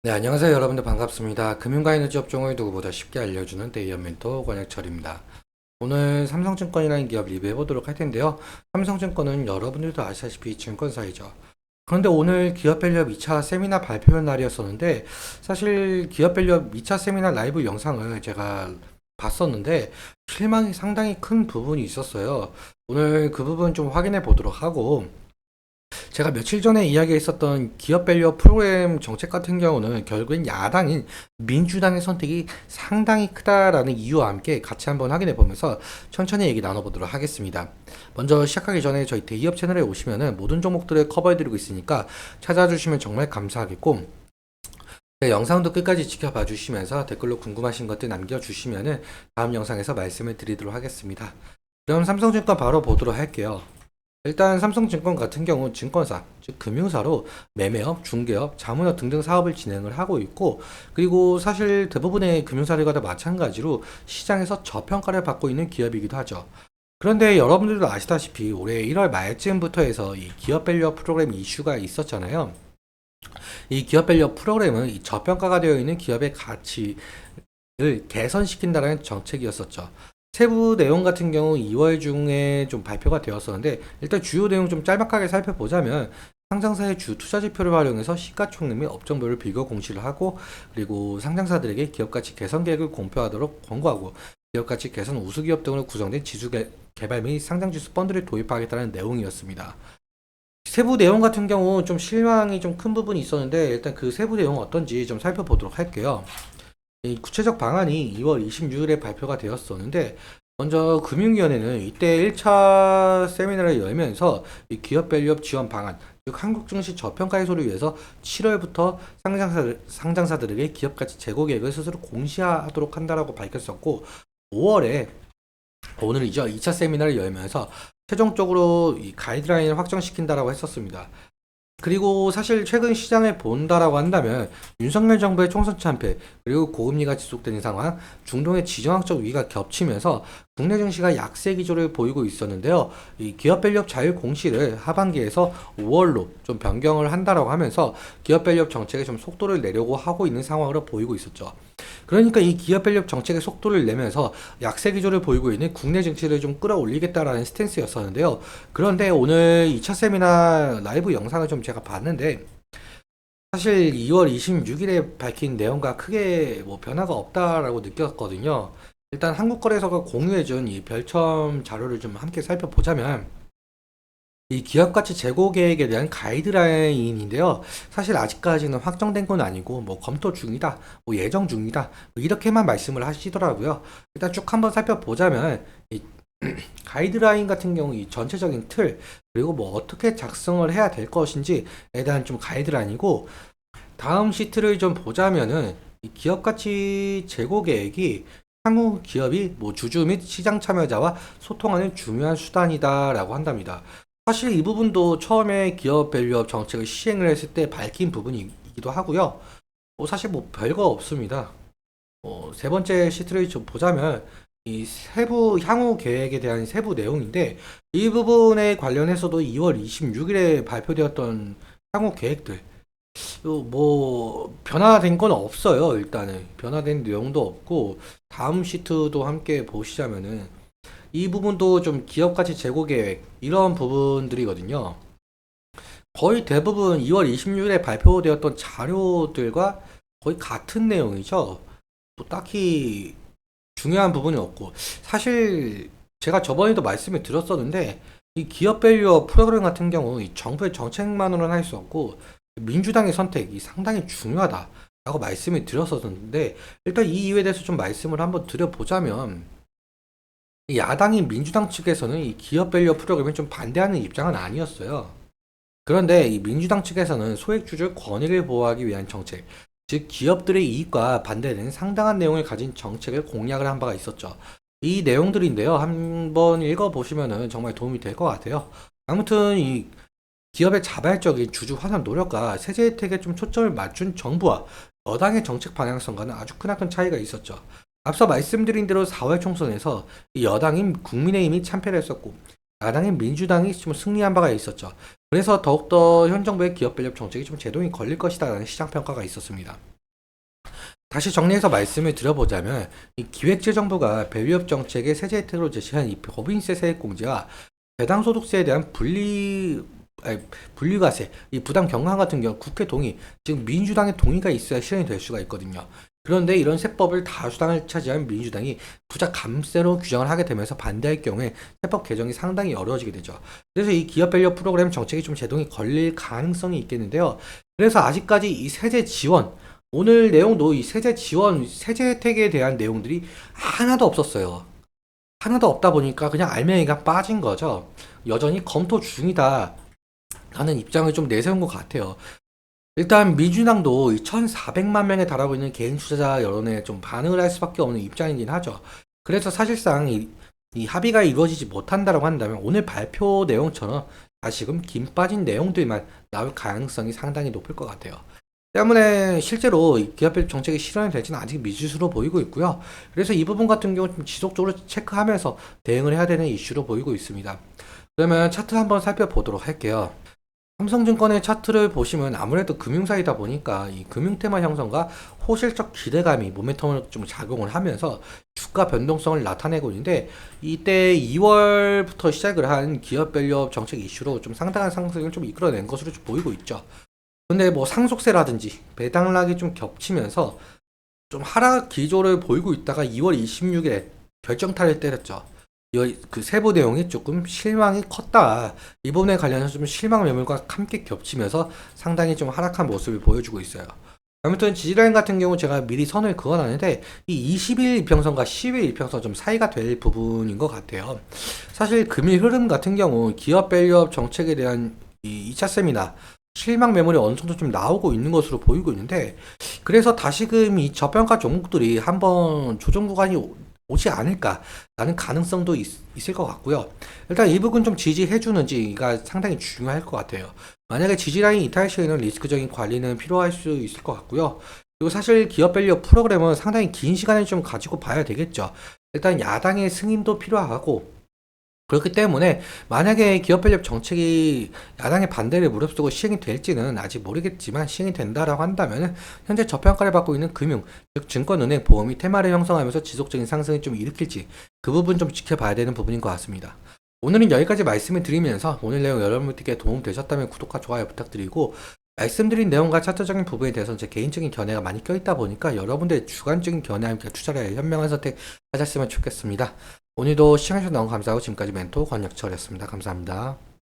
네, 안녕하세요. 여러분들 반갑습니다. 금융과 에너지 업종을 누구보다 쉽게 알려주는 데이어 멘토 권혁철입니다. 오늘 삼성증권이라는 기업 리뷰해 보도록 할 텐데요. 삼성증권은 여러분들도 아시다시피 증권사이죠. 그런데 오늘 기업밸류업 2차 세미나 발표 날이었었는데 사실 기업밸류업 2차 세미나 라이브 영상을 제가 봤었는데 실망이 상당히 큰 부분이 있었어요. 오늘 그 부분 좀 확인해 보도록 하고 제가 며칠 전에 이야기했었던 기업 밸류업 프로그램 정책 같은 경우는 결국엔 야당인 민주당의 선택이 상당히 크다라는 이유와 함께 같이 한번 확인해 보면서 천천히 얘기 나눠보도록 하겠습니다. 먼저 시작하기 전에 저희 대기업 채널에 오시면은 모든 종목들을 커버해드리고 있으니까 찾아주시면 정말 감사하겠고, 네, 영상도 끝까지 지켜봐 주시면서 댓글로 궁금하신 것들 남겨주시면은 다음 영상에서 말씀을 드리도록 하겠습니다. 그럼 삼성증권 바로 보도록 할게요. 일단 삼성증권 같은 경우 증권사, 즉 금융사로 매매업, 중개업, 자문업 등등 사업을 진행을 하고 있고, 그리고 사실 대부분의 금융사들과 다 마찬가지로 시장에서 저평가를 받고 있는 기업이기도 하죠. 그런데 여러분들도 아시다시피 올해 1월 말쯤부터 해서 이 기업 밸류업 프로그램 이슈가 있었잖아요. 이 기업 밸류업 프로그램은 이 저평가가 되어 있는 기업의 가치를 개선시킨다는 정책이었었죠. 세부 내용 같은 경우 2월 중에 좀 발표가 되었었는데 일단 주요 내용 좀 짤막하게 살펴보자면 상장사의 주 투자 지표를 활용해서 시가총액 및 업종별로 비교 공시를 하고, 그리고 상장사들에게 기업가치 개선 계획을 공표하도록 권고하고, 기업가치 개선 우수기업 등으로 구성된 지수 개발 및 상장지수 펀드를 도입하겠다는 내용이었습니다. 세부 내용 같은 경우 좀 실망이 좀 큰 부분이 있었는데 일단 그 세부 내용 어떤지 좀 살펴보도록 할게요. 이 구체적 방안이 2월 26일에 발표가 되었었는데, 먼저 금융위원회는 이때 1차 세미나를 열면서 이 기업 밸류업 지원 방안, 즉 한국 증시 저평가 해소를 위해서 7월부터 상장사들에게 기업 가치 재고 계획을 스스로 공시하도록 한다라고 밝혔었고, 5월에 오늘이죠. 2차 세미나를 열면서 최종적으로 이 가이드라인을 확정시킨다라고 했었습니다. 그리고 사실 최근 시장을 본다라고 한다면 윤석열 정부의 총선 참패, 그리고 고금리가 지속되는 상황, 중동의 지정학적 위기가 겹치면서 국내 증시가 약세 기조를 보이고 있었는데요. 이 기업 밸류업 자율 공시를 하반기에서 5월로 좀 변경을 한다라고 하면서 기업 밸류업 정책에 좀 속도를 내려고 하고 있는 상황으로 보이고 있었죠. 그러니까 이 기업 밸류업 정책에 속도를 내면서 약세 기조를 보이고 있는 국내 증시를 좀 끌어올리겠다라는 스탠스였었는데요. 그런데 오늘 2차 세미나 라이브 영상을 좀 제가 봤는데 사실 2월 26일에 밝힌 내용과 크게 뭐 변화가 없다라고 느꼈거든요. 일단 한국거래소가 공유해준 이 별첨 자료를 좀 함께 살펴보자면 이 기업 가치 재고 계획에 대한 가이드라인인데요. 사실 아직까지는 확정된 건 아니고 뭐 검토 중이다, 뭐 예정 중이다, 뭐 이렇게만 말씀을 하시더라고요. 일단 쭉 한번 살펴보자면 이 가이드라인 같은 경우 이 전체적인 틀, 그리고 뭐 어떻게 작성을 해야 될 것인지에 대한 좀 가이드라인이고, 다음 시트를 좀 보자면은 이 기업 가치 재고 계획이 향후 기업이 뭐 주주 및 시장 참여자와 소통하는 중요한 수단이다라고 한답니다. 사실 이 부분도 처음에 기업 밸류업 정책을 시행을 했을 때 밝힌 부분이기도 하고요. 뭐 사실 뭐 별거 없습니다. 세 번째 시트를 좀 보자면 이 세부 향후 계획에 대한 세부 내용인데, 이 부분에 관련해서도 2월 26일에 발표되었던 향후 계획들 뭐 변화된 건 없어요. 일단은 변화된 내용도 없고, 다음 시트도 함께 보시자면은 이 부분도 좀 기업 가치 재고 계획 이런 부분들이거든요. 거의 대부분 2월 26일에 발표되었던 자료들과 거의 같은 내용이죠. 뭐 딱히 중요한 부분이 없고, 사실 제가 저번에도 말씀을 드렸었는데 이 기업 밸류업 프로그램 같은 경우 이 정부의 정책만으로는 할 수 없고 민주당의 선택이 상당히 중요하다라고 말씀을 드렸었는데, 일단 이 이유에 대해서 좀 말씀을 한번 드려보자면 이 야당인 민주당 측에서는 이 기업 밸류업 프로그램에 좀 반대하는 입장은 아니었어요. 그런데 이 민주당 측에서는 소액주주 권익을 보호하기 위한 정책, 즉 기업들의 이익과 반대되는 상당한 내용을 가진 정책을 공약을 한 바가 있었죠. 이 내용들인데요. 한번 읽어보시면 정말 도움이 될 것 같아요. 아무튼 이 기업의 자발적인 주주 환원 노력과 세제 혜택에 좀 초점을 맞춘 정부와 여당의 정책 방향성과는 아주 크나큰 차이가 있었죠. 앞서 말씀드린 대로 4월 총선에서 이 여당인 국민의힘이 참패를 했었고, 야당인 민주당이 좀 승리한 바가 있었죠. 그래서 더욱더 현 정부의 기업 밸류 정책이 좀 제동이 걸릴 것이다라는 시장 평가가 있었습니다. 다시 정리해서 말씀을 드려보자면 이 기획재정부가 밸류업 정책의 세제 혜택으로 제시한 이 법인세 세액 공제와 배당소득세에 대한 분리과세, 이 부담 경감 같은 경우 국회 동의, 즉 민주당의 동의가 있어야 실현이 될 수가 있거든요. 그런데 이런 세법을 다수당을 차지한 민주당이 부자 감세로 규정을 하게 되면서 반대할 경우에 세법 개정이 상당히 어려워지게 되죠. 그래서 이 기업 밸류 프로그램 정책이 좀 제동이 걸릴 가능성이 있겠는데요. 그래서 아직까지 이 세제 지원, 오늘 내용도 이 세제 지원, 세제 혜택에 대한 내용들이 하나도 없었어요. 하나도 없다 보니까 그냥 알맹이가 빠진 거죠. 여전히 검토 중이다 하는 입장을 좀 내세운 것 같아요. 일단 민주당도 이 1,400만 명에 달하고 있는 개인 투자자 여론에 좀 반응을 할 수밖에 없는 입장이긴 하죠. 그래서 사실상 이 합의가 이루어지지 못한다고 한다면 오늘 발표 내용처럼 다시금 김 빠진 내용들만 나올 가능성이 상당히 높을 것 같아요. 때문에 실제로 이 기업별 정책이 실현이 될지는 아직 미지수로 보이고 있고요. 그래서 이 부분 같은 경우 좀 지속적으로 체크하면서 대응을 해야 되는 이슈로 보이고 있습니다. 그러면 차트 한번 살펴보도록 할게요. 삼성증권의 차트를 보시면 아무래도 금융사이다 보니까 이 금융 테마 형성과 호실적 기대감이 모멘텀을 좀 작용을 하면서 주가 변동성을 나타내고 있는데, 이때 2월부터 시작을 한 기업 밸류업 정책 이슈로 좀 상당한 상승을 좀 이끌어낸 것으로 좀 보이고 있죠. 근데 뭐 상속세라든지 배당락이 좀 겹치면서 좀 하락 기조를 보이고 있다가 2월 26일에 결정타를 때렸죠. 그 세부 내용이 조금 실망이 컸다. 이 부분에 관련해서 좀 실망 매물과 함께 겹치면서 상당히 좀 하락한 모습을 보여주고 있어요. 아무튼 지지라인 같은 경우 제가 미리 선을 그어놨는데 이 20일 이평선과 10일 이평선 좀 사이가 될 부분인 것 같아요. 사실 금일 흐름 같은 경우 기업 밸류업 정책에 대한 이 2차 세미나 실망 매물이 어느 정도 좀 나오고 있는 것으로 보이고 있는데, 그래서 다시금 이 저평가 종목들이 한번 조정 구간이 오지 않을까라는 가능성도 있을 것 같고요. 일단 이 부분 좀 지지해주는지가 상당히 중요할 것 같아요. 만약에 지지라인 이탈 시에는 리스크적인 관리는 필요할 수 있을 것 같고요. 그리고 사실 기업 밸류 프로그램은 상당히 긴 시간을 좀 가지고 봐야 되겠죠. 일단 야당의 승인도 필요하고, 그렇기 때문에 만약에 기업 밸류 정책이 야당의 반대를 무릅쓰고 시행이 될지는 아직 모르겠지만, 시행이 된다라고 한다면 현재 저평가를 받고 있는 금융, 즉 증권은행, 보험이 테마를 형성하면서 지속적인 상승을 좀 일으킬지 그 부분 좀 지켜봐야 되는 부분인 것 같습니다. 오늘은 여기까지 말씀을 드리면서 오늘 내용 여러분들께 도움 되셨다면 구독과 좋아요 부탁드리고, 말씀드린 내용과 차트적인 부분에 대해서는 제 개인적인 견해가 많이 껴있다 보니까 여러분들의 주관적인 견해와 함께 투자를 현명한 선택 하셨으면 좋겠습니다. 오늘도 시청해주셔서 너무 감사하고 지금까지 멘토 권혁철이었습니다. 감사합니다.